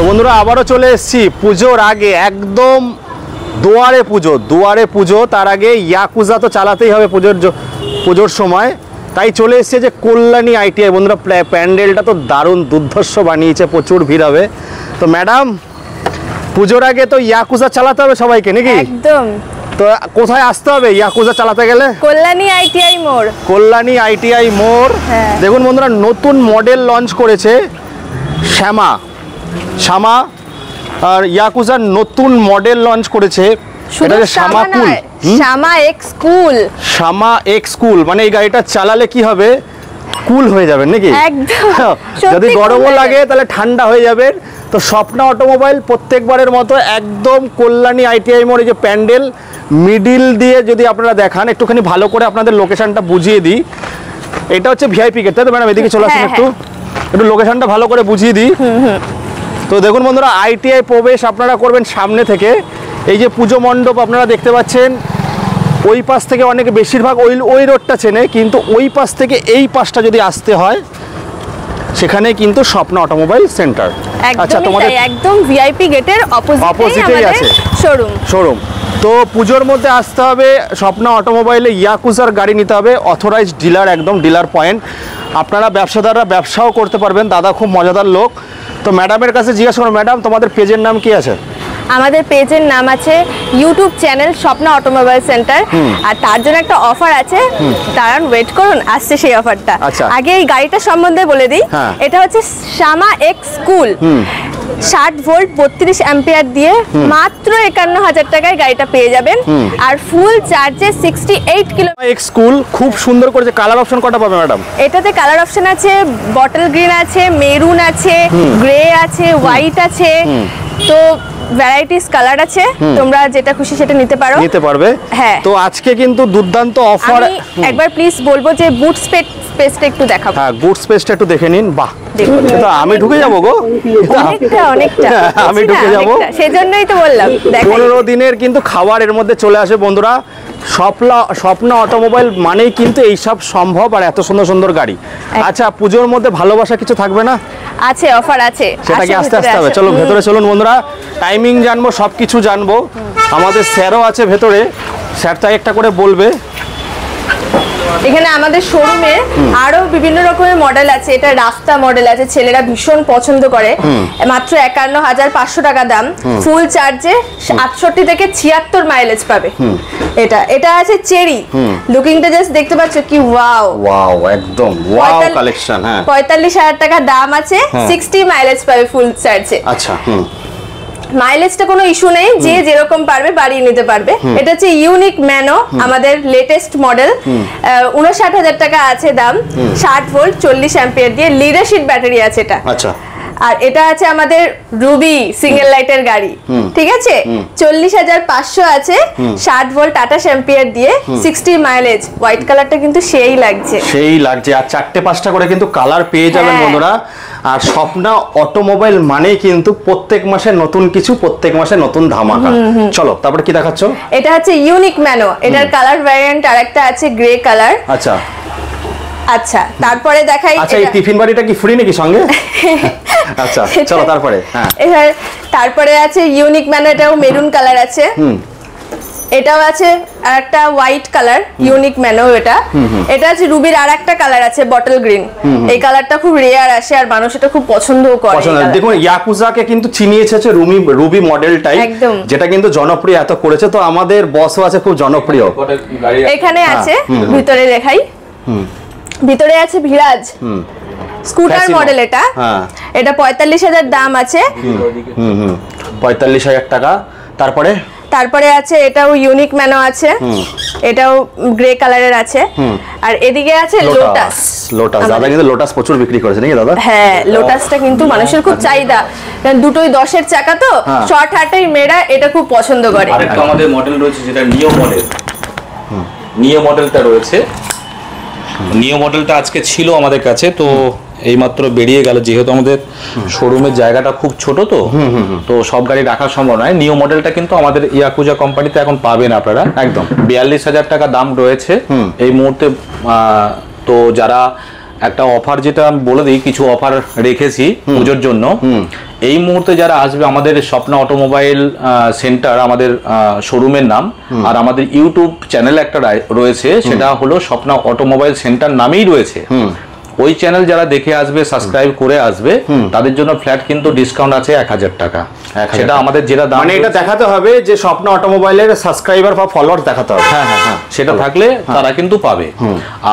বন্ধুরা আবারও চলে এসেছি পুজোর আগে, একদম দুয়ারে পুজো। তার আগে ইয়াকুজা তো চালাতেই হবে পুজোর সময়, তাই চলে এসেছে যে কল্যাণী আইটিআই। বন্ধুরা প্যান্ডেলটা তো দারুণ দুর্ধর্ষ বানিয়েছে, প্রচুর ভিড় হবে। তো ম্যাডাম, পুজোর আগে তো ইয়াকুজা চালাতে হবে সবাইকে নাকি? একদম। তো কোথায় আসতে হবে ইয়াকুজা চালাতে গেলে? কল্যাণী আইটিআই মোড়। কল্যাণী আইটিআই মোড়। দেখুন বন্ধুরা, নতুন মডেল লঞ্চ করেছে শ্যামা, আর ইয়াকুজার নতুন মডেল লঞ্চ করেছে, এটা যে শ্যামা এক্স কুল। মানে এই গাড়িটা চালালে কি হবে, কুল হয়ে যাবেন নাকি? যদি গরমও লাগে তাহলে ঠান্ডা হয়ে যাবে। তো স্বপ্না অটোমোবাইল প্রত্যেকবারের মতো একদম কল্যাণী আইটিআই মোড়ে যে প্যান্ডেল মিডিল দিয়ে যদি আপনারা দেখান, একটুখানি ভালো করে আপনাদের লোকেশনটা বুঝিয়ে দিই। এটা হচ্ছে ভিআইপি গেট, তাই তো ম্যাডাম? এদিকে চলে আসুন, একটু লোকেশনটা ভালো করে বুঝিয়ে দিই। তো দেখুন বন্ধুরা, আইটিআই প্রবেশ আপনারা করবেন সামনে থেকে। এই যে পুজো মণ্ডপ আপনারা দেখতে পাচ্ছেন, ওই পাশ থেকে অনেকে বেশিরভাগ ওই রোডটা চেনে, কিন্তু ওই পাশ থেকে এই পাশটা যদি আসতে হয় সেখানে কিন্তু স্বপ্ন অটোমোবাইল সেন্টার। আচ্ছা, তোমাদের একদম ভিআইপি গেটের অপোজিটেই আছে শোরুম। তো পুজোর মধ্যে আসতে হবে স্বপ্ন অটোমোবাইলে, ইয়াকুজার গাড়ি নিতে হবে, অথরাইজড ডিলার, একদম ডিলার পয়েন্ট। আপনারা ব্যবসাদাররা ব্যবসাও করতে পারবেন। দাদা খুব মজাদার লোক। তো ম্যাডামের কাছে জিজ্ঞাসা করুন, ম্যাডাম তোমাদের পেজের নাম কি আছে? আমাদের পেজের নাম আছে YouTube channel Swapna automobile centre. আর তার জন্য একটা অফার আছে, দাঁড়ান ওয়েট করুন, আসছে সেই অফারটা। আগে এই গাড়িটা সম্বন্ধে বলে দিই। এটা হচ্ছে শ্যামা এক্স কুল, 60 ভোল্ট 32 অ্যাম্পিয়ার দিয়ে মাত্র 51,000 টাকায় গাড়িটা পেয়ে যাবেন। আর ফুল চার্জে 68 কিলো। এক্স কুল খুব সুন্দর করেছে। কালার অপশন কটা পাবে ম্যাডাম? এটাতে কালার অপশন আছে বটল গ্রিন আছে, মেরুন আছে, গ্রে আছে, হোয়াইট আছে। তো ভ্যারাইটিস কালার আছে, তোমরা যেটা খুশি সেটা নিতে পারবে। হ্যাঁ, তো আজকে কিন্তু দুর্দান্ত অফার। একবার প্লিজ বলবো যে বুট স্পেসটা একটু দেখাবো। হ্যাঁ, বুট স্পেসটা একটু দেখে নিন। বাহ, তো আমি ঢুকে যাবো গো, অনেকটা আমি ঢুকে যাবো, সেজন্যই তো বললাম। 15 দিনের কিন্তু খাবার এর মধ্যে চলে আসে বন্ধুরা। স্বপ্না অটোমোবাইল মানেই কিন্তু এইসব সম্ভব, আর এত সুন্দর সুন্দর গাড়ি। আচ্ছা, পুজোর মধ্যে ভালোবাসা কিছু থাকবে না? আছে, অফার আছে, সেটা কি আস্তে আস্তে হবে? চলো ভেতরে চলুন বন্ধুরা, টাইমিং জানবো, সবকিছু জানবো। আমাদের স্যারও আছে ভেতরে, স্যার তাই একটা করে বলবে। এখানে আমাদের শোরুমে আরো বিভিন্ন রকমের মডেল আছে। এটা রাস্তা মডেল আছে, ছেলেরা ভীষণ পছন্দ করে, মাত্র 51,500 টাকা দাম। ফুল চার্জে 68 থেকে 76 মাইলেজ পাবে। এটা আছে চেরি, লুকিংটা জাস্ট দেখতে পাচ্ছ কি ওয়াও, একদম ওয়াও কালেকশন। হ্যাঁ, 45,000 টাকা দাম আছে, 60 মাইলেজ পাবে ফুল চার্জে। আচ্ছা, মাইলেজটা কোনো ইস্যু নেই, যে যেরকম পারবে বাড়িয়ে নিতে পারবে। এটা হচ্ছে ইউনিক ম্যানো, আমাদের লেটেস্ট মডেল, 59,000 টাকা আছে দাম, 60 ভোল্ট 40 অ্যাম্পিয়ার দিয়ে লিডারশিপ ব্যাটারি আছে এটা। আচ্ছা, আর এটা আছে আমাদের রুবি সিঙ্গেল লাইটের গাড়ি, ঠিক আছে, 40,500 আছে, 60 ভোল্ট 28 অ্যাম্পিয়ার দিয়ে, 60 মাইলেজ। হোয়াইট কালারটা কিন্তু সেই লাগছে। আর 4-5টা করে কিন্তু কালার পেয়ে যাবেন বন্ধুরা। আর স্বপ্না অটোমোবাইল মানেই কিন্তু প্রত্যেক মাসে নতুন কিছু, প্রত্যেক মাসে নতুন ধামাকা। চলো তারপরে কি দেখাচ্ছ? এটা হচ্ছে ইউনিক ম্যানো, এটার কালার ভ্যারিয়েন্ট আরেকটা আছে গ্রে কালার। আচ্ছা, তারপরে দেখাই। আচ্ছা, এই টিফিন বাড়িটা কি ফ্রি নাকি সঙ্গে? আচ্ছা, চলো তারপরে। হ্যাঁ, তারপরে আছে ইউনিক ম্যানো, এটাও মেরুন কালার আছে। এটাও আছে আরেকটা হোয়াইট কালার, ইউনিক ম্যানো। এটা আছে রুবির আরেকটা কালার আছে বটল গ্রিন। এই কালারটা খুব রেয়ার আসে, আর মানুষ এটা খুব পছন্দও করে। দেখুন, ইয়াকুজাকে কিন্তু চিনিয়েছে রুবি মডেলটাই, যেটা কিন্তু জনপ্রিয় এত করেছে। তো আমাদের বসও আছে খুব জনপ্রিয়। এখানে আছে, ভিতরে দেখাই। ভিতরে আছে ভিরাজ স্কুটার মডেল। এটা 45,000 দাম আছে, 45,000 টাকা। তারপরে আছে এটাও ইউনিক ম্যানো আছে, এটাও গ্রে কালারের আছে। আর এদিকে আছে লোটাস। দাদা কিন্তু লোটাস প্রচুর বিক্রি করেছে নাকি দাদা? হ্যাঁ, লোটাসটা কিন্তু মানুষের খুব চাহিদা, কারণ দুটোই 10-এর চাকা, তো শর্ট হাটের মেয়েরা এটা খুব পছন্দ করে। আরেকটা আমাদের মডেল রয়েছে যেটা নিও মডেলটা রয়েছে। নিও মডেলটা আজকে ছিল আমাদের কাছে, তো এইমাত্র বেরিয়ে গেল, যেহেতু আমাদের শোরুমের জায়গাটা খুব ছোট, তো সব গাড়ি রাখা সম্ভব নয়। নিও মডেলটা কিন্তু আমাদের ইয়াকুজা কোম্পানিতে এখন পাবেন আপনারা, একদম 42,000 টাকা দাম রয়েছে এই মুহূর্তে। তো যারা একটা অফার যেটা আমি বলে দিই, কিছু অফার রেখেছি পুজোর জন্য। এই মুহূর্তে যারা আসবে আমাদের স্বপ্ন অটোমোবাইল সেন্টার আমাদের শোরুমের নাম, আর আমাদের ইউটিউব চ্যানেল একটা রয়েছে, সেটা হলো স্বপ্ন অটোমোবাইল সেন্টার নামেই রয়েছে। ওই চ্যানেল যারা দেখে আসবে, সাবস্ক্রাইব করে আসবে, তাদের জন্য ফ্ল্যাট কিন্তু ডিসকাউন্ট আছে 1000 টাকা। সেটা আমাদের যেটা দাম, মানে এটা দেখাতে হবে যে স্বপ্ন অটোমোবাইলের সাবস্ক্রাইবার বা ফলোয়ার দেখাতে হবে। হ্যাঁ, সেটা থাকলে তারা কিন্তু পাবে।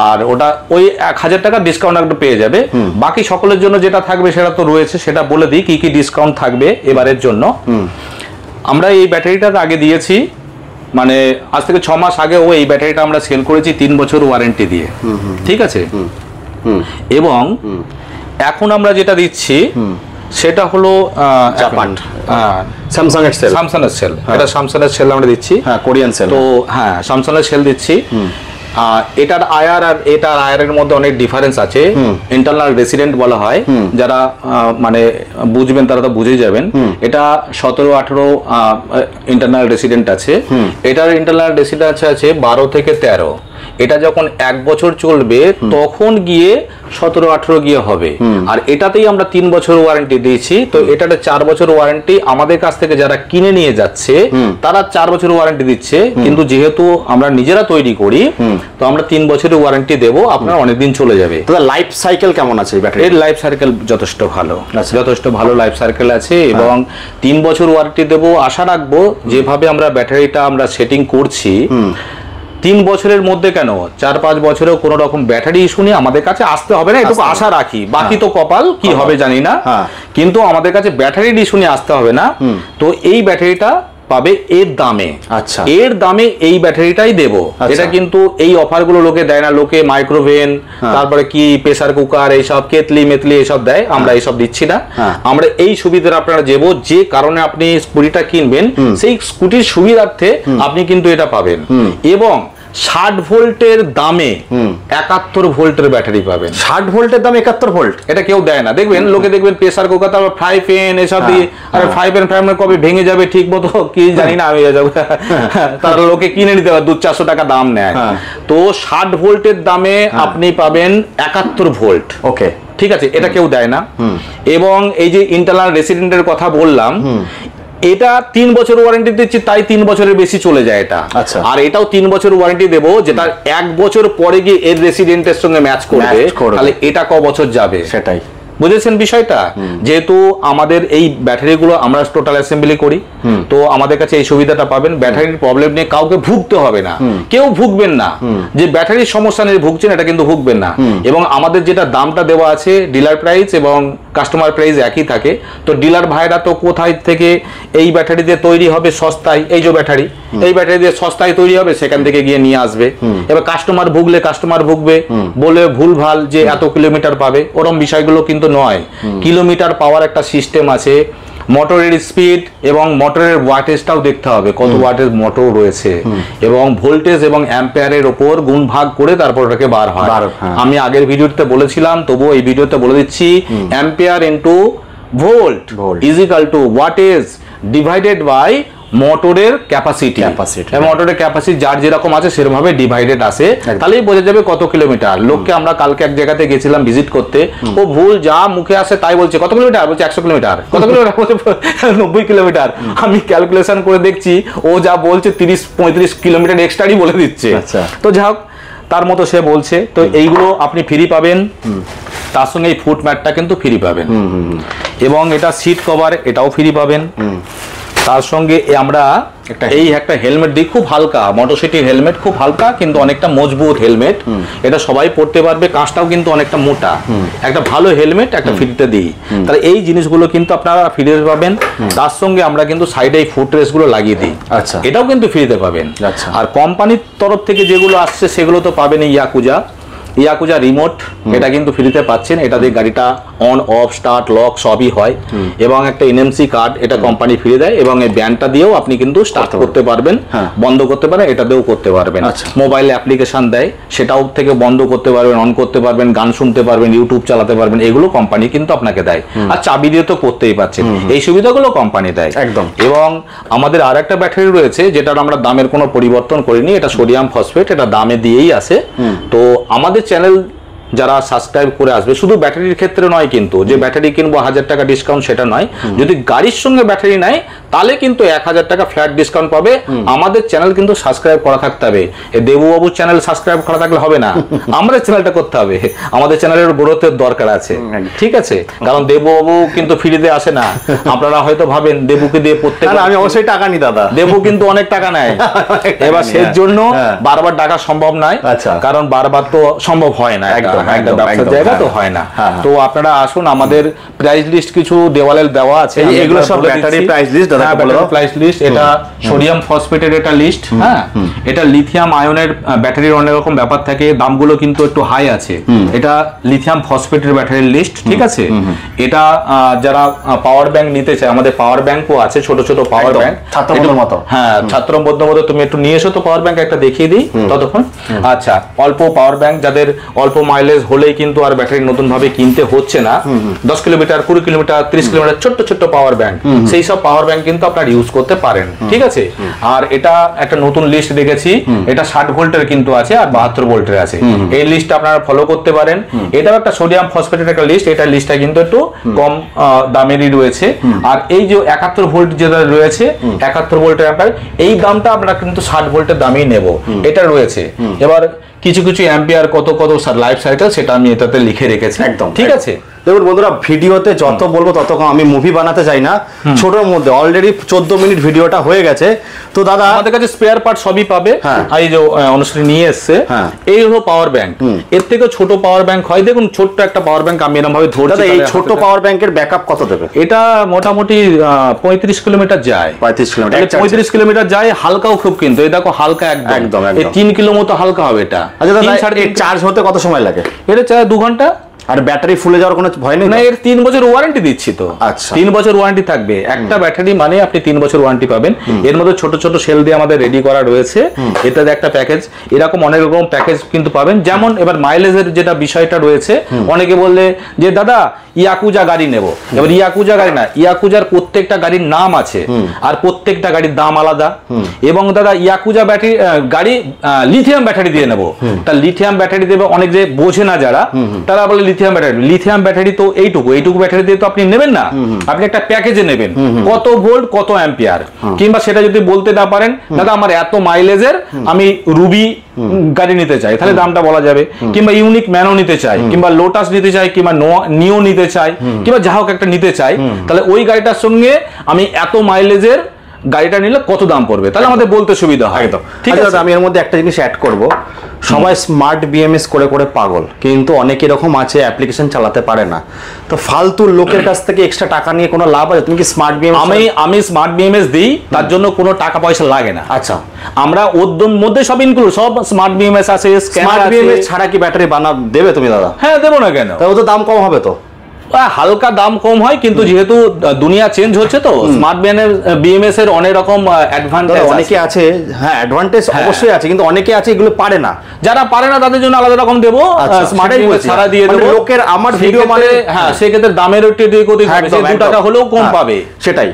আর ওটা ওই 1000 টাকা ডিসকাউন্ট একটু পেয়ে যাবে। বাকি সকলের জন্য যেটা থাকবে সেটা তো রয়েছে, সেটা বলে দিই কি কি ডিসকাউন্ট থাকবে এবারের জন্য। আমরা এই ব্যাটারিটা আগে দিয়েছি, মানে আজ থেকে 6 মাস আগেও এই ব্যাটারিটা আমরা সেল করেছি 3 বছর ওয়ারেন্টি দিয়ে, ঠিক আছে। এবং এখন আমরা যেটা দিচ্ছি সেটা হলো স্যামসাং এর সেল, স্যামসাং এর সেল। এটা স্যামসাং এর সেল আমরা দিচ্ছি, কোরিয়ান সেল। তো হ্যাঁ, স্যামসাং এর সেল দিচ্ছি। এটার আয়ার আর এটার আয়ারের মধ্যে অনেক ডিফারেন্স আছে। ইন্টারনাল রেসিডেন্ট বলা হয়, যারা মানে বুঝবেন তারা তো বুঝেই যাবেন। এটা 17-18 ইন্টারনাল রেসিডেন্ট আছে। এটার ইন্টারনাল রেসিডেন্ট আছে 12 থেকে 13। এটা যখন 1 বছর চলবে তখন গিয়ে 17-18 গিয়ে হবে। আর এটাতেই আমরা 3 বছর ওয়ারেন্টি দিয়েছি। তো এটাতে 4 বছর ওয়ারেন্টি আমাদের কাছ থেকে যারা কিনে নিয়ে যাচ্ছে তারা 4 বছর ওয়ারেন্টি দিচ্ছে, কিন্তু যেহেতু আমরা নিজেরা তৈরি করি তো আমরা 3 বছরের ওয়ারেন্টি দেবো, আপনার অনেকদিন চলে যাবে। তো লাইফ সাইকেল কেমন আছে এই ব্যাটারি? এর লাইফ সাইকেল যথেষ্ট ভালো, যথেষ্ট ভালো লাইফ সাইকেল আছে। এবং 3 বছর ওয়ারেন্টি দেবো। আশা রাখবো যেভাবে আমরা ব্যাটারিটা আমরা সেটিং করছি, 3 বছরের মধ্যে কেন 4-5 বছরেও কোনো রকম ব্যাটারি ইস্যু নিয়ে আমাদের কাছে আসতে হবে না, এটুকু আশা রাখি। বাকি তো কপাল, কি হবে জানি না, কিন্তু আমাদের কাছে ব্যাটারির ইস্যু নিয়ে আসতে হবে না। তো এই ব্যাটারিটা পাবে এর দামে। আচ্ছা, এর দামে এই ব্যাটারিটাই দেব। এটা কিন্তু এই অফারগুলো লোকে দেয় না। লোকে মাইক্রোওভেন, তারপরে কি প্রেসার কুকার, এইসব কেতলি মেতলি এইসব দেয়, আমরা এইসব দিচ্ছি না। আমরা এই সুবিধাটা আপনারা দেবো, যে কারণে আপনি স্কুটিটা কিনবেন সেই স্কুটির সুবিধার্থে আপনি কিন্তু এটা পাবেন। এবং 60 ভোল্টের দামে 71 ভোল্টের ব্যাটারি পাবেন। 60 ভোল্টের দাম 71 ভোল্ট, এটা কেউ দেয় না। দেখবেন লোকে দেখবেন প্রেসার কুকার, তারপর ফ্রাই প্যান এসব দিয়ে, আরে ফ্রাই প্যান কবে ভেঙে যাবে ঠিক মতো কি জানি না, আমি যাবো তার লোকে কিনে নিতে হবে, 200-400 টাকা দাম নেয়। তো 60 ভোল্টের দামে আপনি পাবেন 71 ভোল্ট। ওকে, ঠিক আছে, এটা কেউ দেয় না। এবং এই যে ইন্টারনাল রেসিডেন্টের কথা বললাম, এটা 3 বছর ওয়ারেন্টি দিচ্ছি, তাই 3 বছরের বেশি চলে যায় এটা। আর এটাও 3 বছর ওয়ারেন্টি দেবো, যেটা 1 বছর পরে গিয়ে এর রেসিডেন্টের সঙ্গে ম্যাচ করবে, তাহলে এটা ক বছর যাবে সেটাই বুঝেছেন বিষয়টা। যেহেতু আমাদের এই ব্যাটারিগুলো আমরা টোটাল অ্যাসেম্বলি করি, তো আমাদের কাছে এই সুবিধাটা পাবেন। ব্যাটারির প্রবলেম নিয়ে কাউকে ভুগতে হবে না, কেউ ভুগবেন না। যে ব্যাটারির সমস্যা নিয়ে ভুগছেন এটা কিন্তু ভুগবেন না। এবং আমাদের যেটা দামটা দেওয়া আছে ডিলার প্রাইস এবং কাস্টমার প্রাইস একই থাকে। তো ডিলার ভাইরা তো কোথায় থেকে এই ব্যাটারি দিয়ে তৈরি হবে সস্তায়, এই যে ব্যাটারি, এই ব্যাটারি দিয়ে সস্তায় তৈরি হবে, সেখান থেকে গিয়ে নিয়ে আসবে। এবার কাস্টমার ভুগলে কাস্টমার ভুগবে, বলে ভুলভাল যে এত কিলোমিটার পাবে, ওরকম বিষয়গুলো কিন্তু নয়। কিলোমিটার পাওয়ার একটা সিস্টেম আছে, মোটরের স্পিড এবং মোটরের ওয়াটেজটাও দেখতে হবে, কত ওয়াটের মোটর রয়েছে, এবং ভোল্টেজ এবং অ্যাম্পিয়ারের উপর গুণ ভাগ করে তারপর ওটাকে বার হয়। আমি আগের ভিডিওতে বলেছিলাম, তবুও এই ভিডিওতে বলে দিচ্ছি, ampere into volt is equal to wattage divided by মোটরের ক্যাপাসিটি। মোটরের ক্যাপাসিটি যার যেরকম আছে সেরকম ভাবে ডিভাইডেড আসে, তাহলেই বোঝা যাবে কত কিলোমিটার। লোককে আমরা কালকে এক জায়গাতে গেছিলাম ভিজিট করতে, ও ভুল যা মুখে আসে তাই বলছে, কত কিলোমিটার বলছে 100 কিলোমিটার, কত কিলোমিটার বলছে 90 কিলোমিটার। আমি ক্যালকুলেশন করে দেখছি ও যা বলছে 30-35 কিলোমিটার এক্সট্রাই বলে দিচ্ছে। তো যাই হোক, তার মতো সে বলছে। তো এইগুলো আপনি ফ্রি পাবেন, তার সঙ্গে এই ফুট ম্যাটটা কিন্তু ফ্রি পাবেন, এবং এটা সিট কভার এটাও ফ্রি পাবেন। তার সঙ্গে আমরা এই একটা হেলমেট দিই, খুব হালকা, মোটরসাইকেল হেলমেট, খুব হালকা কিন্তু অনেকটা মজবুত হেলমেট। এটা সবাই পড়তে পারবে, কাঁচটাও কিন্তু অনেকটা মোটা। একটা ভালো হেলমেট একটা ফ্রিতে দিই, তাহলে এই জিনিসগুলো কিন্তু আপনারা ফ্রিতে পাবেন। তার সঙ্গে আমরা কিন্তু সাইডে এই ফুট রেস্ট গুলো লাগিয়ে দিই, এটাও কিন্তু ফ্রিতে পাবেন। আর কোম্পানির তরফ থেকে যেগুলো আসছে সেগুলো তো পাবেন, ইয়াকুজা রিমোট, এটা কিন্তু ফ্রিতে পাচ্ছেন। এটা দিয়ে গাড়িটা অন অফ স্টার্ট লক সবই হয়। এবং একটা এনএমসি কার্ড এটা কোম্পানি ফ্রি দেয়, এবং এই ব্যান্ডটা দিয়েও আপনি কিন্তু স্টার্ট করতে পারবেন, বন্ধ করতে পারেন, এটা দিয়েও করতে পারবেন। মোবাইল অ্যাপ্লিকেশন দেয়, সেটাও থেকে বন্ধ করতে পারবেন, অন করতে পারবেন, গান শুনতে পারবেন, ইউটিউব চালাতে পারবেন, এগুলো কোম্পানি কিন্তু আপনাকে দেয়। আর চাবি দিয়ে তো করতেই পারছেন, এই সুবিধাগুলো কোম্পানি দেয় একদম। এবং আমাদের আর একটা ব্যাটারি রয়েছে যেটার আমরা দামের কোনো পরিবর্তন করিনি, এটা সোডিয়াম ফসফেট, এটা দামে দিয়েই আসে। তো আমাদের চ্যানেল যারা সাবস্ক্রাইব করে আসবে, শুধু ব্যাটারির ক্ষেত্রে নয় কিন্তু, যে ব্যাটারি কিনবো 1000 টাকা ডিসকাউন্ট সেটা নয়, যদি গাড়ির সঙ্গে ব্যাটারি নেয় তাহলে কিন্তু 1000 টাকা ফ্ল্যাট ডিসকাউন্ট পাবে। আমাদের চ্যানেল কিন্তু সাবস্ক্রাইব করা থাকতে হবে, দেবুবাবুর চ্যানেল সাবস্ক্রাইব করা থাকলে হবে না, আমাদের চ্যানেলটা করতে হবে, আমাদের চ্যানেলের গ্রোথের দরকার আছে, ঠিক আছে? কারণ দেবুবাবু কিন্তু ফ্রিতে আসে না, আপনারা হয়তো ভাবেন দেবুকে দিয়ে প্রত্যেক, আমি অবশ্যই টাকা নি দাদা, দেবু কিন্তু অনেক টাকা নেয়, এবার সেই জন্য বারবার টাকা সম্ভব নয়, কারণ বারবার তো সম্ভব হয় না, একটা ব্যবসার জায়গা তো হয় না। তো আপনারা আসুন, আমাদের প্রাইস লিস্ট কিছু দেওয়ালে দেওয়া আছে, এগুলো সব ব্যাটারি প্রাইস লিস্ট, দাদা বলে দাও প্রাইস লিস্ট। এটা সোডিয়াম ফসফেটের এটা লিস্ট, হ্যাঁ, এটা লিথিয়াম আয়নের ব্যাটারির অনেক রকম ব্যাপার থাকে, দামগুলো কিন্তু একটু হাই আছে। এটা লিথিয়াম ফসফেটের ব্যাটারির লিস্ট, ঠিক আছে? এটা যারা পাওয়ার ব্যাংক নিতে চায়, আমাদের পাওয়ার ব্যাংকও আছে, ছোট ছোট পাওয়ার ব্যাংক, ছাত্রবন্ধুর মতো, হ্যাঁ ছাত্রবন্ধুর মতো। তুমি একটু নিয়ে এসো তো পাওয়ার ব্যাংক একটা দেখিয়ে দিই ততক্ষণ। আচ্ছা, অল্প পাওয়ার ব্যাংক যাদের অল্প মাইলেজ হলেই কিন্তু আর ব্যাটারি নতুন ভাবে কিনতে হচ্ছে না, 10 কিলোমিটার 20 কিলোমিটার 30 কিলোমিটার ছোট্ট ছোট্ট পাওয়ার ব্যাংক, সেই সব পাওয়ার ব্যাংক কিন্তু আপনারা ইউজ করতে পারেন, ঠিক আছে? আর এটা একটা নতুন লিস্ট দেখেছি, এটা 60 ভোল্টের কিন্তু আছে আর 72 ভোল্টের আছে, এই লিস্টটা আপনারা ফলো করতে পারেন। এটাও একটা সোডিয়াম ফসফেটের একটা লিস্ট, এটা লিস্টটা কিন্তু একটু কম দামেরই রয়েছে। আর এই যে 71 ভোল্ট যেটা রয়েছে, 71 ভোল্টের আপনার এই দামটা আমরা কিন্তু 60 ভোল্টের দামেই নেব, এটা রয়েছে। এবার কিছু কিছু অ্যাম্পিয়ার কত কত লাইফ সাইকেল সেটা আমি এটাতে লিখে রেখেছি, একদম ঠিক আছে? দেখুন বন্ধুরা, ভিডিওতে যত বলবো তত কম, আমি মুভি বানাতে চাই না, ছোটর মধ্যে অলরেডি 14 মিনিট ভিডিওটা হয়ে গেছে। তো দাদা আমাদের কাছে স্পেয়ার পার্ট সবই পাবে, এই যে অনুষ্ঠানে নিয়ে এসছে, এই হলো পাওয়ার ব্যাংক, এর থেকে ছোট পাওয়ার ব্যাংক হয়, দেখুন ছোট্ট একটা পাওয়ার ব্যাংক আমি এরকম ভাবে ধরছি। এই ছোট পাওয়ার ব্যাংকের ব্যাকআপ কত দেবে? এটা মোটামুটি 35 কিলোমিটার যায়, 35 কিলোমিটার যায়, হালকাও খুব, কিন্তু এই দেখো হালকা একদম, এই 3 কিলো মতো হালকা হবে এটা। আচ্ছা দাদা, চার্জ হতে কত সময় লাগে? এটা চার্জ 2 ঘন্টা। আর ব্যাটারি ফুলে যাওয়ার কোনো ভয় নেই না? এর 3 বছর ওয়ারেন্টি দিচ্ছি তো। আচ্ছা, 3 বছর ওয়ারেন্টি থাকবে, একটা ব্যাটারি মানে আপনি 3 বছর ওয়ারেন্টি পাবেন। এর মধ্যে ছোট ছোট সেল দিয়ে আমাদের রেডি করা রয়েছে, এটাতে একটা প্যাকেজ, এরকম অনেক রকম প্যাকেজ কিন্তু পাবেন। যেমন এবার মাইলেজের যেটা বিষয়টা রয়েছে, অনেকে বললে যে দাদা ইয়াকুজা গাড়ি নেব, এবার ইয়াকুজা গাড়ি না, ইয়াকুজার প্রত্যেকটা গাড়ির নাম আছে আর প্রত্যেকটা গাড়ির দাম আলাদা। এবং দাদা ইয়াকুজা ব্যাটারি গাড়ি লিথিয়াম ব্যাটারি দিয়ে নেব, তা লিথিয়াম ব্যাটারি দেবে অনেক যে বোঝে না যারা, তারা বলে লিথিয়াম ব্যাটারি তো এইটুকু ব্যাটারি দিয়ে তো আপনি নেবেন না, আপনি একটা প্যাকেজে নেবেন, কত ভোল্ট কত অ্যাম্পিয়ার, কিংবা সেটা যদি বলতে না পারেন দাদা আমার এত মাইলেজের আমি রুবি গাড়ি নিতে চাই, তাহলে দামটা বলা যাবে। কিংবা ইউনিক ম্যানো নিতে চাই, কিংবা লোটাস নিতে চাই, কিংবা নিও নিতে চাই, কিংবা যা হোক একটা নিতে চাই, তাহলে ওই গাড়িটার সঙ্গে আমি এত মাইলেজের গাড়িটা নিলে কত দাম পড়বে, তাহলে আমাদের বলতে সুবিধা হয়। ঠিক আছে, আমি এর মধ্যে একটা জিনিস অ্যাড করব, সবাই স্মার্ট বিএমএস করে করে পাগল, কিন্তু অনেক এরকম আছে অ্যাপ্লিকেশন চালাতে পারে না, তো ফালতু লোকের কাছ থেকে এক্সট্রা টাকা নিয়ে কোনো লাভ আছে? তুমি কি স্মার্ট বিএমএস? আমি স্মার্ট বিএমএস দিই, তার জন্য কোনো টাকা পয়সা লাগে না। আচ্ছা, আমরা ওর মধ্যে সব ইনক্লুড, সব স্মার্ট বিএমএস আছে, স্মার্ট বিএমএস ছাড়া কি ব্যাটারি দেবে তুমি দাদা? হ্যাঁ দেবো না কেন, তাও তো দাম কম হবে তো। হালকা দাম কম হয়, কিন্তু যেহেতু দুনিয়া চেঞ্জ হচ্ছে তো স্মার্ট বিএমএস এর অনেক রকম অ্যাডভান্টেজ অনেকে আছে, হ্যাঁ অ্যাডভান্টেজ অবশ্যই আছে, কিন্তু অনেকে আছে এগুলো পারে না, যারা পারে না তাদের জন্য আলাদা রকম দেবো, স্মার্ট বিএমএস ছাড়া দিয়ে দেবো। লোকের আমার ভিডিও মানে হ্যাঁ সেক্ষেত্রে দামের একটু 2 টাকা হলেও কম পাবে, সেটাই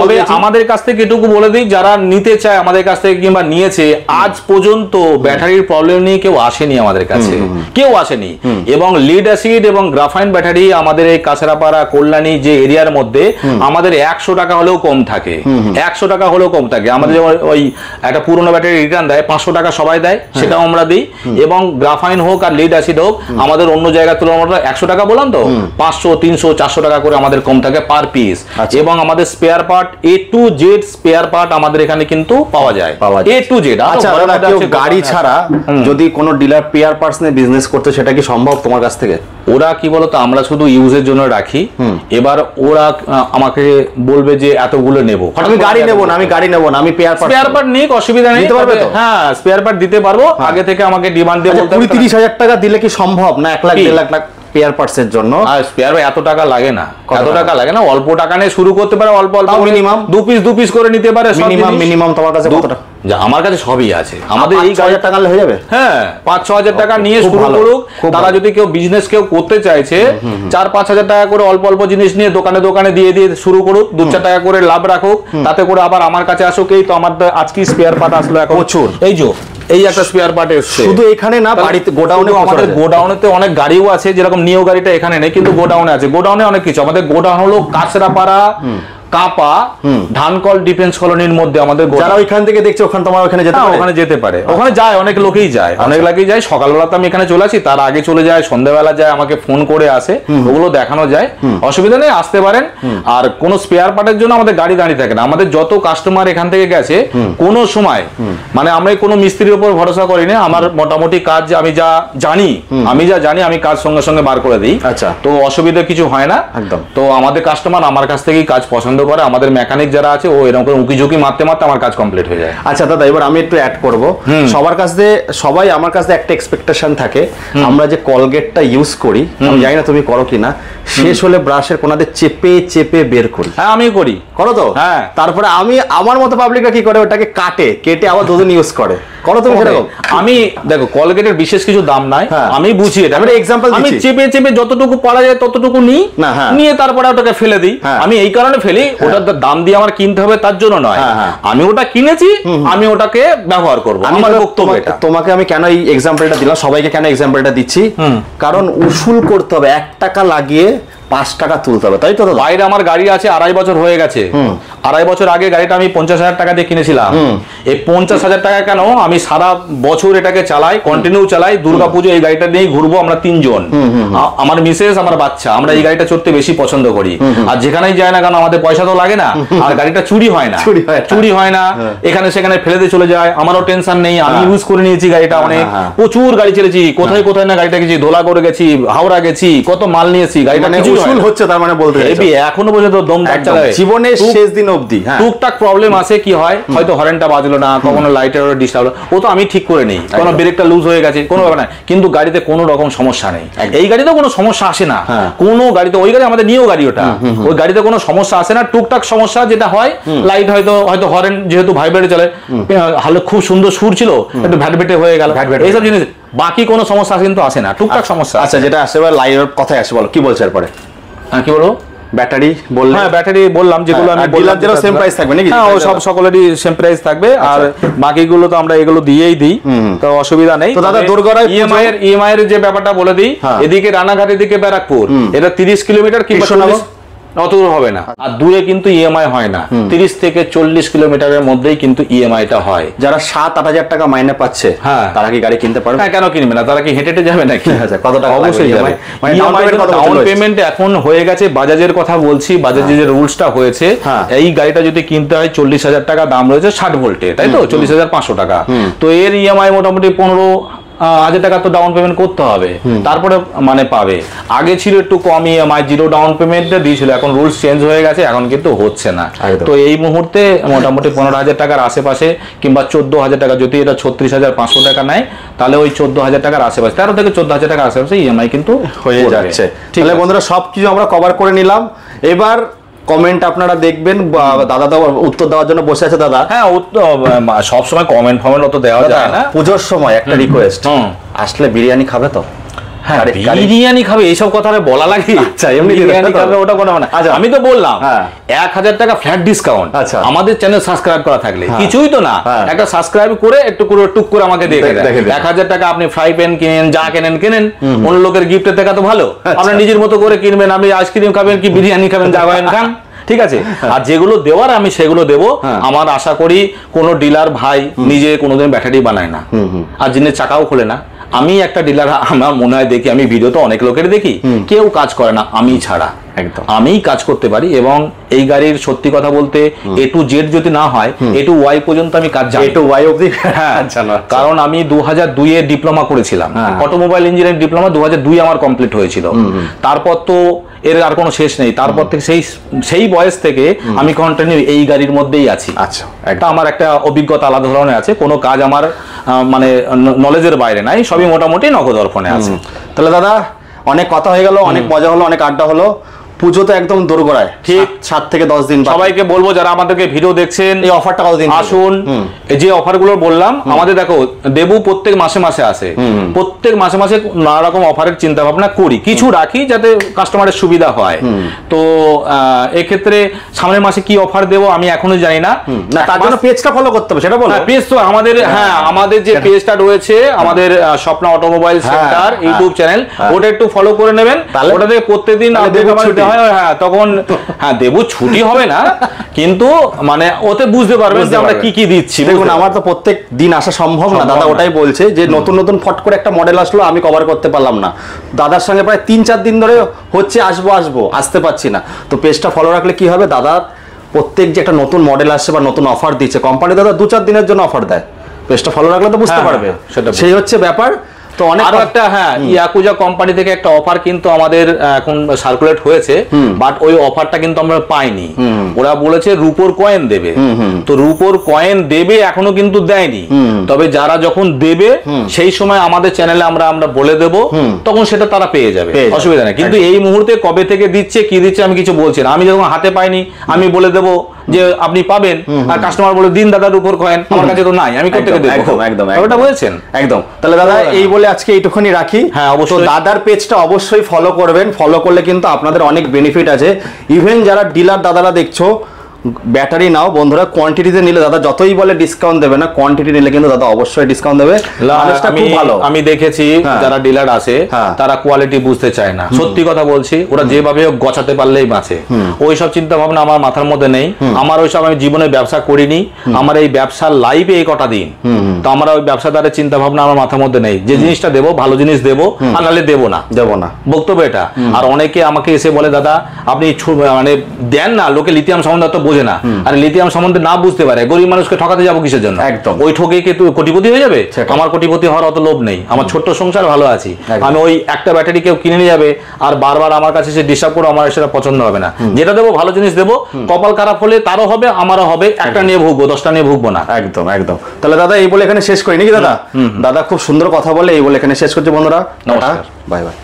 তবে আমাদের কাছ থেকে এটুকু বলে দিই, যারা নিতে চায় আমাদের কাছ থেকে কিংবা নিয়েছে, আজ পর্যন্ত ব্যাটারির প্রবলেম নিয়ে কেউ আসেনি আমাদের কাছে, কেউ আসেনি। এবং লিড অ্যাসিড এবং গ্রাফাইন ব্যাটারি আমাদের এই কাছড়াপাড়া কল্যাণী যে এরিয়ার মধ্যে আমাদের 100 টাকা হলেও কম থাকে, 100 টাকা হলেও কম থাকে। আমাদের ওই একটা পুরোনো ব্যাটারি রিটার্ন দেয় 500 টাকা সবাই দেয়, সেটাও আমরা দিই। এবং গ্রাফাইন হোক আর লিড অ্যাসিড হোক, আমাদের অন্য জায়গার তুলনায় 100 টাকা বললাম তো, 500 300 400 টাকা করে আমাদের কম থাকে পার পিস। এবং আমাদের spare part A to Z spare part আমাদের এখানে কিন্তু পাওয়া যায়, A to Z। আচ্ছা, গাড়ি ছাড়া যদি কোনো ডিলার স্পেয়ার পার্টস নিয়ে বিজনেস করতে, সেটা কি সম্ভব তোমার কাছ থেকে? ওরা কি বলতো, আমরা শুধু ইউজের জন্য রাখি, এবার ওরা আমাকে বলবে যে এতগুলো নেব, আমি গাড়ি নেব না, আমি স্পেয়ার পার্ট নিক, অসুবিধা নেই, দিতে পারবে তো? হ্যাঁ স্পেয়ার পার্ট দিতে পারবো, আগে থেকে আমাকে ডিমান্ড দিয়ে বলতে হবে। 20-30 হাজার টাকা দিলে কি সম্ভব না 1 লাখ 1.5 লাখ স্পেয়ার পার্টস এর জন্য? আর স্পেয়ার এত টাকা লাগে না, এত টাকা লাগে না, অল্প টাকা নিয়ে শুরু করতে পারে, অল্প মিনিমাম 2 পিস করে নিতে পারে। মিনিমাম তোমার কাছে কত টাকা? আমার কাছে সবই আছে, আমাদের এই 5-6 টাকা হয়ে যাবে। হ্যাঁ 5-6 হাজার টাকা নিয়ে শুরু করুক। তারা যদি কেউ বিজনেস কেউ করতে চাইছে, 4-5 হাজার টাকা করে অল্প অল্প জিনিস নিয়ে দোকানে দোকানে দিয়ে শুরু করুক, 2-4 টাকা করে লাভ রাখুক, তাতে করে আবার আমার কাছে আসুক। এই তো আমার আজকে স্পেয়ার পার্ট আসলো এখন প্রচুর, এই যে এই একটা স্পেয়ার পার্ট এসছে। শুধু এখানে না, বাড়িতে গোডাউনে, আমাদের গোডাউনেতে অনেক গাড়িও আছে, যেরকম নিও গাড়িটা এখানে নেই কিন্তু গোডাউনে আছে। গোডাউনে অনেক কিছু, আমাদের গোডাউন হলো কাঁচরাপাড়া, কাপা, ধানকল ডিফেন্স কলোনির মধ্যে আমাদের। যারা ওইখান থেকে দেখছে ওখানে তোমার ওখানে যেতে পারে, ওখানে যেতে পারে, ওখানে যায় অনেক লোকেই যায়, অনেক লোকেই যায়। সকালবেলা তো আমি এখানে চলে আসি, তার আগে চলে যায়, সন্ধ্যাবেলা যায়, আমাকে ফোন করে আসে, ওগুলো দেখানো যায়, অসুবিধা নেই, আসতে পারেন। আর কোনো স্পেয়ার পার্টের জন্য আমাদের গাড়ি দাঁড়িয়ে থাকে না। আমাদের যত কাস্টমার এখান থেকে গেছে কোনো সময়, মানে আমরা কোনো মিস্ত্রির উপর ভরসা করি না। আমার মোটামুটি কাজ আমি যা জানি, আমি কাজ সঙ্গে সঙ্গে বার করে দিই। আচ্ছা, তো অসুবিধা কিছু হয় না একদম। তো আমাদের কাস্টমার আমার কাছ থেকেই কাজ পছন্দ করে, আমাদের মেকানিক যারা আছে ও এরকম করে উঁকি ঝুঁকি মারতে মারতে আমার কাজ কমপ্লিট হয়ে যায়। আচ্ছা দাদা, এবার আমি একটু অ্যাড করব। সবার কাছে, সবাই আমার কাছে একটা এক্সপেকটেশন থাকে, আমরা যে কলগেটটা ইউজ করি, আমি জানি না তুমি করো কিনা, শেষ হলে ব্রাশের কোনাতে চেপে চেপে বের করি। হ্যাঁ, আমি করি। করো তো? হ্যাঁ। তারপরে আমার মতো পাবলিকরা কি করে, ওটাকে কেটে আবার দুদিন ইউজ করে। করো তুমি সেরকম? আমি দেখো, কলগেটের বিশেষ কিছু দাম নাই, আমি বুঝি এটা। আমি এক্সাম্পল আমি চেপে চেপে যতটুকু পারা যায় ততটুকু নিই, নিয়ে তারপরে ওটাকে ফেলে দিই। আমি এই কারণে ফেলি, ওটার দাম দিয়ে আমার কিনতে হবে তার জন্য নয়। আমি ওটা কিনেছি, আমি ওটাকে ব্যবহার করবো। আমার বক্তব্য এটা। তোমাকে আমি কেন এই এক্সাম্পলটা দিলাম, সবাইকে কেন এক্সাম্পলটা দিচ্ছি, কারণ উসুল করতে হবে, 1 টাকা লাগিয়ে 5 টাকা তুলতে হবে, তাই তো? বাইরে আমার গাড়ি আছে 2.5 বছর হয়ে গেছে। 2.5 বছর আগে গাড়িটা আমি 50,000 টাকা দিয়ে কিনেছিলাম। এই 50,000 টাকা কেন, আমি সারা বছর এটাকে চালাই, কন্টিনিউ চালাই। দুর্গাপুজো এই গাড়িটা নিয়েই ঘুরবো আমরা 3 জন, আমার মিসেস, আমার বাচ্চা। আমরা এই গাড়িটা চড়তে বেশি পছন্দ করি। আর যেখানেই যায় না কেন, আমাদের পয়সা তো লাগে না, আর গাড়িটা চুরি হয় না, এখানে সেখানে ফেলে দিয়ে চলে যায়, আমারও টেনশন নেই। আমি ইউজ করে নিয়েছি গাড়িটা, অনেক প্রচুর গাড়ি চলেছি, কোথায় কোথায় না গাড়িটা গেছি, ধোলা করে গেছি, হাওড়া গেছি, কত মাল নিয়েছি, গাড়িটা হচ্ছে। তার মানে বলতে এখনো পর্যন্ত দম চালায়, জীবনের শেষ দিন অবধি টুকটাক প্রবলেম আছে। কি হয়, হয়তো হরেনটা বাজলো না, কখনো লাইটের ডিস্টার্ব হলো, ও তো আমি ঠিক করে নেই। কোনো ব্রেকটা লুজ হয়ে গেছে, কোনো ব্যাপার না, কিন্তু গাড়িতে কোনো রকম সমস্যা নেই। এই গাড়িতে কোনো সমস্যা আসে না, কোনো গাড়িতে। ওই গাড়ি আমাদের নিয়েও গাড়ি, ওটা ওই গাড়িতে কোনো সমস্যা আসে না। টুকটাক সমস্যা যেটা হয়, লাইট হয়তো হরেন যেহেতু ভাইব্রেটে চলে, হালে খুব সুন্দর সুর ছিল, একটু ভ্যাটভেটে হয়ে গেল, এইসব জিনিস। বাকি কোনো সমস্যা কিন্তু আসে না, টুকটাক সমস্যা। আচ্ছা, যেটা আসে লাইটের কথায় আসে, বলো কি বলছো এরপরে? হ্যাঁ, কি বলবো? ব্যাটারি বললাম। হ্যাঁ, ব্যাটারি বললাম, যেগুলো আমি বললাম যেটা সেম প্রাইস থাকবে নাকি? হ্যাঁ, সব সকলেরই সেম প্রাইস থাকবে। আর বাকিগুলো তো আমরা এগুলো দিয়েই দিই, তো অসুবিধা নেই। তো দাদা, দোরগড়ায় ইএমআই এর যে ব্যাপারটা বলে দিই, এদিকে রানাঘাট, এদিকে ব্যারাকপুর, এটা 30 কিলোমিটার কিংবা অত দূর হবে না। আর দূরে কিন্তু ইএমআই হয় না, 30 থেকে 40 কিলোমিটারের মধ্যেই কিন্তু ইএমআইটা হয়। যারা 7-8 হাজার টাকা মাইনে পাচ্ছে, তারা কি গাড়ি কিনতে পারবে? হ্যাঁ, কেন কিনবে না? তারা কি হেঁটে হেঁটে যাবে নাকি? কত টাকা? অবশ্যই যাবে। ডাউন পেমেন্ট এখন হয়ে গেছে, বাজাজের কথা বলছি, বাজাজের যে রুলসটা হয়েছে, এই গাড়িটা যদি কিনতে হয় 40,000 টাকা দাম রয়েছে 60 ভোল্টে, তাই তো? 40,500 টাকা। তো এর ইএমআই মোটামুটি 15,000 টাকা তো ডাউন পেমেন্ট করতে হবে, তারপরে মানে পাবে। আগে ছিল একটু কম ইএমআই, 0 ডাউন পেমেন্টে দিয়েছিল, এখন রুলস চেঞ্জ হয়ে গেছে, এখন কিন্তু হচ্ছে না। তো এই মুহূর্তে মোটামুটি 15,000 টাকার আশেপাশে কিংবা 14,000 টাকা, যদি এটা 36,500 টাকা নেয়, তাহলে ওই 14,000 টাকার আশেপাশে, 13 থেকে 14,000 টাকার আশেপাশে ইএমআই কিন্তু হয়ে যাচ্ছে। তাহলে বন্ধুরা, সবকিছু আমরা কভার করে নিলাম। এবার কমেন্ট আপনারা দেখবেন, দাদা উত্তর দেওয়ার জন্য বসে আছে দাদা। হ্যাঁ, সবসময় কমেন্ট অত দেওয়া যায় না। পুজোর সময় একটা রিকোয়েস্ট, আসলে বিরিয়ানি খাবে তো? হ্যাঁ, বিরিয়ানি খাবে, এইসব কথা বলা লাগে? আচ্ছা, এমনি বিরিয়ানি খাবে, ওটা কোনো না। আমি তো বললাম 1,000 টাকা ফ্ল্যাট ডিসকাউন্ট আমাদের চ্যানেল সাবস্ক্রাইব করা থাকলে। কিছুই তো না, একটা সাবস্ক্রাইব করে একটু করে টুক করে আমাকে দেখে দেন। 1,000 টাকা আপনি ফ্রাই প্যান কিনেন, যা কেনেন, অন্য লোকের গিফটের টাকা তো ভালো, আপনার নিজের মতো করে কিনবেন। আপনি আইসক্রিম খাবেন কি বিরিয়ানি খাবেন, যা খান, ঠিক আছে? আর যেগুলো দেওয়ার আমি সেগুলো দেবো। আমার আশা করি কোনো ডিলার ভাই নিজে কোনোদিন ব্যাটারি বানায় না, আর জিনিস চাকাও খোলে না। আমি একটা ডিলার, আমার মনে হয় দেখি, আমি ভিডিও তো অনেক লোকের দেখি, কেউ কাজ করে না আমি ছাড়া। একদম আমিই কাজ করতে পারি, এবং এই গাড়ির সত্যি কথা বলতে A to Z যদি না হয়, A to Y পর্যন্ত আমি কাজ জানি। A to Y অবধি? হ্যাঁ, কারণ আমি 2002 এ ডিপ্লোমা করেছিলাম, অটোমোবাইল ইঞ্জিনিয়ারিং ডিপ্লোমা 2002 আমার কমপ্লিট হয়েছিল। তারপর তো এর আর কোনো শেষ নেই। তারপর থেকে সেই বয়স থেকে আমি কন্টিনিউ এই গাড়ির মধ্যেই আছি। আচ্ছা, একটা আমার একটা অভিজ্ঞতা আলাদা ধরনের আছে, কোনো কাজ আমার মানে নলেজের বাইরে নাই, সবই মোটামুটি নগদর্পণে আছে। তাহলে দাদা, অনেক কথা হয়ে গেল, অনেক মজা হলো, অনেক আড্ডা হলো। পুজো তো একদম দোরগোড়ায়, ঠিক 7 থেকে 10 দিন। সবাইকে বলবো যারা আমাদেরকে ভিডিও দেখছেন, এই অফারটা কতদিন আসুন। এই যে অফারগুলো বললাম, আমাদের দেখো দেবু প্রত্যেক মাসে মাসে আসে, প্রত্যেক মাসে মাসে নানা রকম অফারের চিন্তা ভাবনা করি, কিছু রাখি যাতে কাস্টমারের সুবিধা হয়। তো এক্ষেত্রে সামনের মাসে কি অফার দেবো আমি এখনো জানি না, তার জন্য পেজটা ফলো করতে হবে, সেটা বলো। পেজ তো আমাদের, হ্যাঁ আমাদের যে পেজটা রয়েছে আমাদের Swapna automobile centre YouTube channel, ওটা একটু ফলো করে নেবেন। ওটাতে প্রত্যেকদিন ছুটি হয়, হ্যাঁ তখন হ্যাঁ দেবু ছুটি হবে না, কিন্তু মানে ওতে বুঝতে পারবেন যে আমরা কি কি দিচ্ছি। দেখুন আমার তো প্রত্যেক দিন আসা সম্ভব না, দাদা ওটাই বলছে যে নতুন নতুন ফট করে একটা মডেল আসলো, আমি কভার করতে পারলাম না। দাদার সঙ্গে প্রায় 3-4 দিন ধরে হচ্ছে আসবো আসতে পারছি না। তো পেজটা ফলো রাখলে কি হবে, দাদা প্রত্যেক যে একটা নতুন মডেল আসছে বা নতুন অফার দিচ্ছে, কোম্পানি দাদা 2-4 দিনের জন্য অফার দেয়, পেজটা ফলো রাখলে তো বুঝতে পারবে, সেই হচ্ছে ব্যাপার। তো অনেক আরো একটা, হ্যাঁ ইয়াকুজা কোম্পানি থেকে একটা অফার কিন্তু আমাদের এখন সার্কুলেট হয়েছে, বাট ওই অফারটা কিন্তু আমরা পাইনি। ওরা বলেছে রূপোর কয়েন দেবে, তো রূপোর কয়েন দেবে এখনো কিন্তু দেয়নি। তবে যারা যখন দেবে সেই সময় আমাদের চ্যানেলে আমরা বলে দেব, তখন সেটা তারা পেয়ে যাবে, অসুবিধা নেই। কিন্তু এই মুহূর্তে কবে থেকে দিচ্ছে কি দিচ্ছে আমি কিছু বলছি না। আমি যখন হাতে পাইনি আমি বলে দেব যে আপনি পাবেন, আর কাস্টমার বলে দিন দাদার উপর কয়েন, আমার কাছে তো নাই, আমি কোথা থেকে দেব? একদম ওটা বলেছেন একদম। তাহলে দাদা এই বলে আজকে এইটুখানি রাখি। হ্যাঁ অবশ্যই দাদার পেজটা অবশ্যই ফলো করবেন, ফলো করলে কিন্তু আপনাদের অনেক বেনিফিট আছে। ইভেন যারা ডিলার দাদারা দেখছো, ব্যাটারি নাও বন্ধুরা, কোয়ান্টিটিতে নিলে দাদা যতই বলে ডিসকাউন্ট দেবে না, কোয়ান্টিটি নিলে কিন্তু দাদা অবশ্যই ডিসকাউন্ট দেবে। খুব ভালো আমি দেখেছি যারা ডিলার আছে তারা কোয়ালিটি বুঝতে চায় না, সত্যি কথা বলছি। ওরা যেভাবে গছাতে পারলেই বাঁচে, ওইসব চিন্তা ভাবনা আমার মাথার মধ্যে নেই। আমার ওইসব, আমি জীবনে ব্যবসা করিনি, আমার এই ব্যবসার লাইফে এই কটা দিন, তো আমরা ওই ব্যবসাদারের চিন্তা ভাবনা আমার মাথার মধ্যে নেই। যে জিনিসটা দেবো ভালো জিনিস দেবো, আর নাহলে দেবো না বক্তব্য এটা। আর অনেকে আমাকে এসে বলে দাদা আপনি মানে দেন না, লোকে লিথিয়াম সম্বন্ধে বোঝে না, আর লিথিয়াম সম্বন্ধে না বুঝতে পারে, গরিব মানুষকে ঠকাতে যাবো কিসের জন্য? একদম। ওই ঠকে কি তুই কোটিপতি হয়ে যাবে? আমার কোটিপতি হওয়ার অত লোভ নেই, আমার ছোট্ট সংসার ভালো আছি। আমি ওই একটা ব্যাটারি কেউ কিনে নিয়ে যাবে আর বারবার আমার কাছে সে ডিস্টার্ব করে, আমার সেটা পছন্দ হবে না। যেটা দেবো ভালো জিনিস দেবো, কপাল খারাপ হলে তারও হবে আমারও হবে, একটা নিয়ে ভুগবো, 10টা নিয়ে ভুগবো না। একদম একদম। তাহলে দাদা এই বলে এখানে শেষ করি নাকি? দাদা খুব সুন্দর কথা বলে এই বলে এখানে শেষ করছি বন্ধুরা, নমস্কার, বাই বাই।